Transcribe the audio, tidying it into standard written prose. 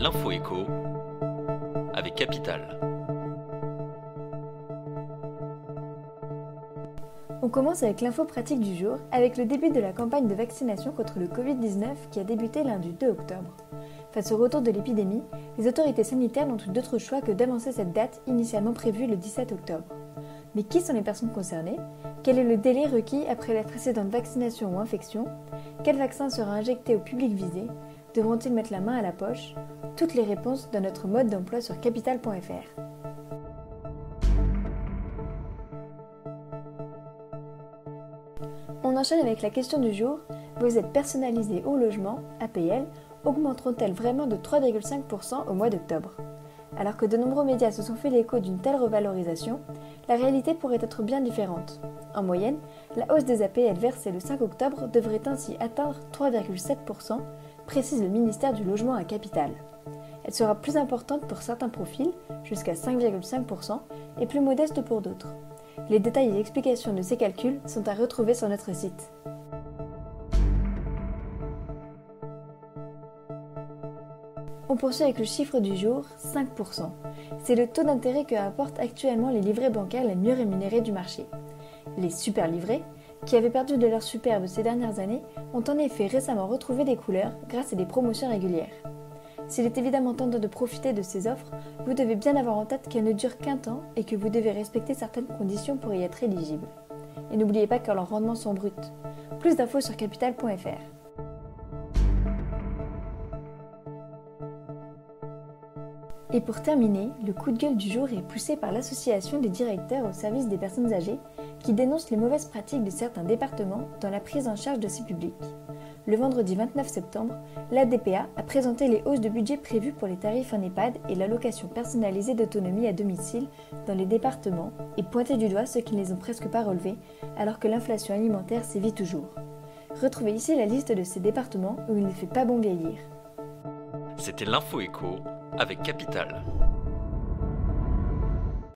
l'info écho avec Capital. On commence avec l'info pratique du jour, avec le début de la campagne de vaccination contre le Covid-19 qui a débuté lundi 2 octobre. Face au retour de l'épidémie, les autorités sanitaires n'ont eu d'autre choix que d'avancer cette date initialement prévue le 17 octobre. Mais qui sont les personnes concernées? Quel est le délai requis après la précédente vaccination ou infection? Quel vaccin sera injecté au public visé? Devront-ils mettre la main à la poche? Toutes les réponses dans notre mode d'emploi sur capital.fr. On enchaîne avec la question du jour. Vos aides personnalisées au logement, APL, augmenteront-elles vraiment de 3,5% au mois d'octobre? Alors que de nombreux médias se sont fait l'écho d'une telle revalorisation, la réalité pourrait être bien différente. En moyenne, la hausse des APL versées le 5 octobre devrait ainsi atteindre 3,7%, précise le ministère du Logement à Capital. Elle sera plus importante pour certains profils, jusqu'à 5,5%, et plus modeste pour d'autres. Les détails et explications de ces calculs sont à retrouver sur notre site. On poursuit avec le chiffre du jour, 5%. C'est le taux d'intérêt que apportent actuellement les livrets bancaires les mieux rémunérés du marché. Les super livrets, qui avaient perdu de leur superbe ces dernières années, ont en effet récemment retrouvé des couleurs grâce à des promotions régulières. S'il est évidemment tentant de profiter de ces offres, vous devez bien avoir en tête qu'elles ne durent qu'un temps et que vous devez respecter certaines conditions pour y être éligible. Et n'oubliez pas que leurs rendements sont bruts. Plus d'infos sur capital.fr. Et pour terminer, le coup de gueule du jour est poussé par l'association des directeurs au service des personnes âgées qui dénonce les mauvaises pratiques de certains départements dans la prise en charge de ces publics. Le vendredi 29 septembre, l'ADPA a présenté les hausses de budget prévues pour les tarifs en EHPAD et l'allocation personnalisée d'autonomie à domicile dans les départements et pointé du doigt ceux qui ne les ont presque pas relevés alors que l'inflation alimentaire sévit toujours. Retrouvez ici la liste de ces départements où il ne fait pas bon vieillir. C'était l'info écho avec Capital.